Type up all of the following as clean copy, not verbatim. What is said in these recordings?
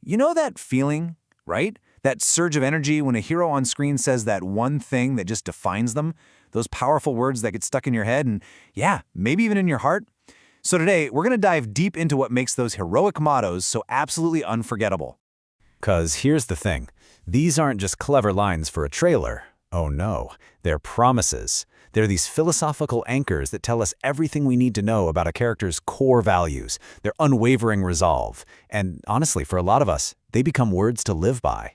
You know that feeling, right? That surge of energy when a hero on screen says that one thing that just defines them? Those powerful words that get stuck in your head and, yeah, maybe even in your heart? So today, we're going to dive deep into what makes those heroic mottos so absolutely unforgettable. 'Cause here's the thing. These aren't just clever lines for a trailer. Oh no, they're promises. They're these philosophical anchors that tell us everything we need to know about a character's core values, their unwavering resolve. And honestly, for a lot of us, they become words to live by.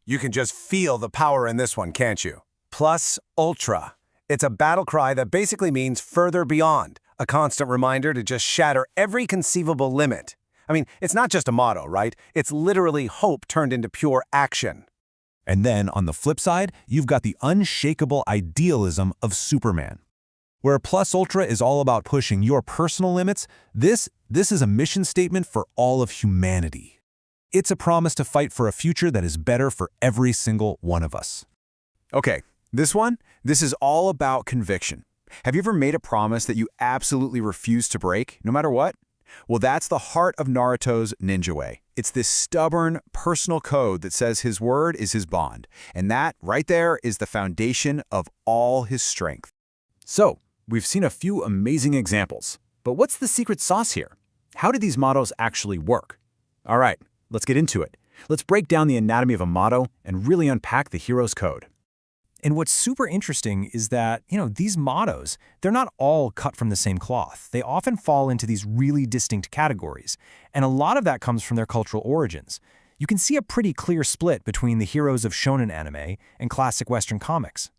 You can just feel the power in this one, can't you? Plus Ultra. It's a battle cry that basically means further beyond, a constant reminder to just shatter every conceivable limit. I mean, it's not just a motto, right? It's literally hope turned into pure action. And then on the flip side, you've got the unshakable idealism of Superman. Where Plus Ultra is all about pushing your personal limits, this is a mission statement for all of humanity. It's a promise to fight for a future that is better for every single one of us. Okay, this is all about conviction. Have you ever made a promise that you absolutely refuse to break, no matter what? Well, that's the heart of Naruto's ninja way. It's this stubborn, personal code that says his word is his bond. And that, right there, is the foundation of all his strength. So, we've seen a few amazing examples. But what's the secret sauce here? How do these mottos actually work? All right, let's get into it. Let's break down the anatomy of a motto and really unpack the hero's code. And what's super interesting is that, these mottos, they're not all cut from the same cloth. They often fall into these really distinct categories. And a lot of that comes from their cultural origins. You can see a pretty clear split between the heroes of shonen anime and classic Western comics.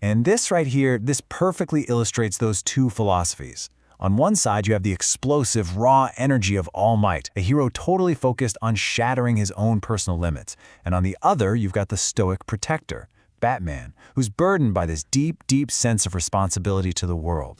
And this right here, this perfectly illustrates those two philosophies. On one side, you have the explosive, raw energy of All Might, a hero totally focused on shattering his own personal limits. And on the other, you've got the stoic protector, Batman, who's burdened by this deep, deep sense of responsibility to the world.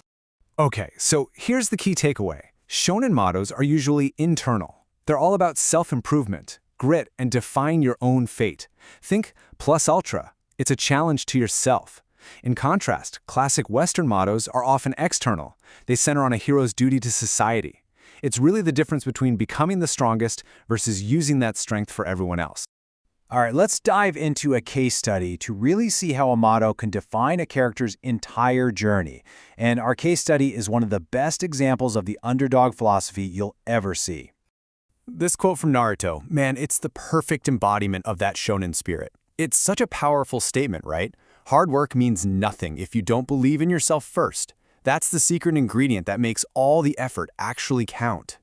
Okay, so here's the key takeaway. Shonen mottos are usually internal. They're all about self-improvement, grit, and define your own fate. Think Plus Ultra. It's a challenge to yourself. In contrast, classic Western mottos are often external. They center on a hero's duty to society. It's really the difference between becoming the strongest versus using that strength for everyone else. All right, let's dive into a case study to really see how a motto can define a character's entire journey. And our case study is one of the best examples of the underdog philosophy you'll ever see. This quote from Naruto, man, it's the perfect embodiment of that shonen spirit. It's such a powerful statement, right? Hard work means nothing if you don't believe in yourself first. That's the secret ingredient that makes all the effort actually count.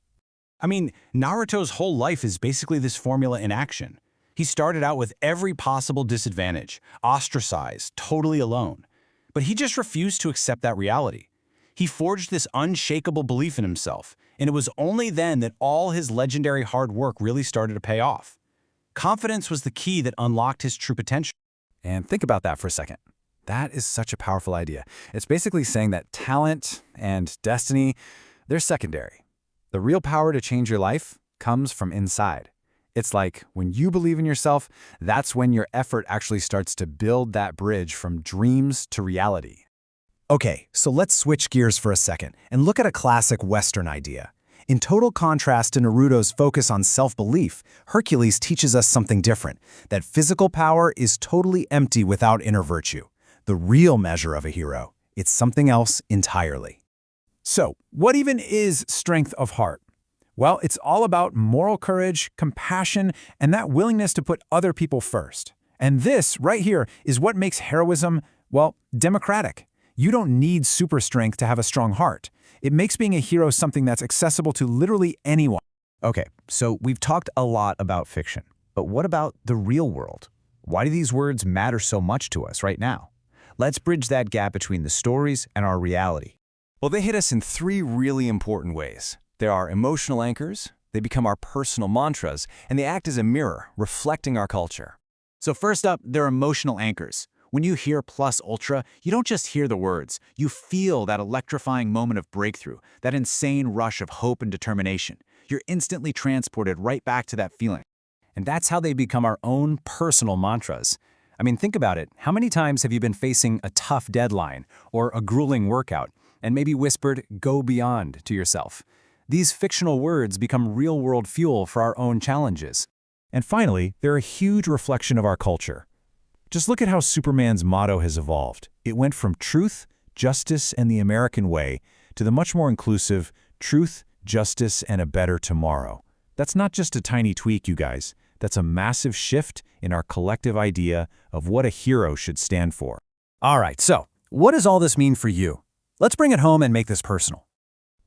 I mean, Naruto's whole life is basically this formula in action. He started out with every possible disadvantage, ostracized, totally alone. But he just refused to accept that reality. He forged this unshakable belief in himself, and it was only then that all his legendary hard work really started to pay off. Confidence was the key that unlocked his true potential. And think about that for a second. That is such a powerful idea. It's basically saying that talent and destiny, they're secondary. The real power to change your life comes from inside. It's like when you believe in yourself, that's when your effort actually starts to build that bridge from dreams to reality. Okay, so let's switch gears for a second and look at a classic Western idea. In total contrast to Naruto's focus on self-belief, Hercules teaches us something different, that physical power is totally empty without inner virtue. The real measure of a hero, it's something else entirely. So, what even is strength of heart? Well, it's all about moral courage, compassion, and that willingness to put other people first. And this, right here, is what makes heroism, well, democratic. You don't need super strength to have a strong heart. It makes being a hero something that's accessible to literally anyone. Okay, so we've talked a lot about fiction. But what about the real world? Why do these words matter so much to us right now? Let's bridge that gap between the stories and our reality. Well, they hit us in three really important ways. There are emotional anchors, they become our personal mantras, and they act as a mirror, reflecting our culture. So first up, they're emotional anchors. When you hear Plus Ultra, you don't just hear the words. You feel that electrifying moment of breakthrough, that insane rush of hope and determination. You're instantly transported right back to that feeling. And that's how they become our own personal mantras. I mean, think about it. How many times have you been facing a tough deadline or a grueling workout and maybe whispered, "Go beyond," to yourself? These fictional words become real-world fuel for our own challenges. And finally, they're a huge reflection of our culture. Just look at how Superman's motto has evolved. It went from truth, justice, and the American way to the much more inclusive truth, justice, and a better tomorrow. That's not just a tiny tweak, you guys. That's a massive shift in our collective idea of what a hero should stand for. All right, so what does all this mean for you? Let's bring it home and make this personal.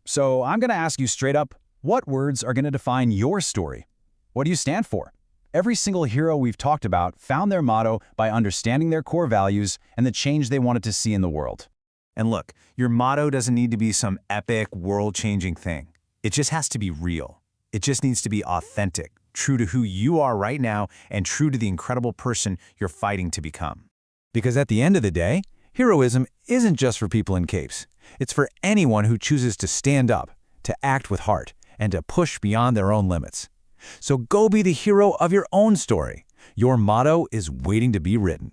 So I'm going to ask you straight up, what words are going to define your story? What do you stand for? Every single hero we've talked about found their motto by understanding their core values and the change they wanted to see in the world. And look, your motto doesn't need to be some epic, world-changing thing. It just has to be real. It just needs to be authentic, true to who you are right now and true to the incredible person you're fighting to become. Because at the end of the day, heroism isn't just for people in capes. It's for anyone who chooses to stand up, to act with heart, and to push beyond their own limits. So go be the hero of your own story. Your motto is waiting to be written.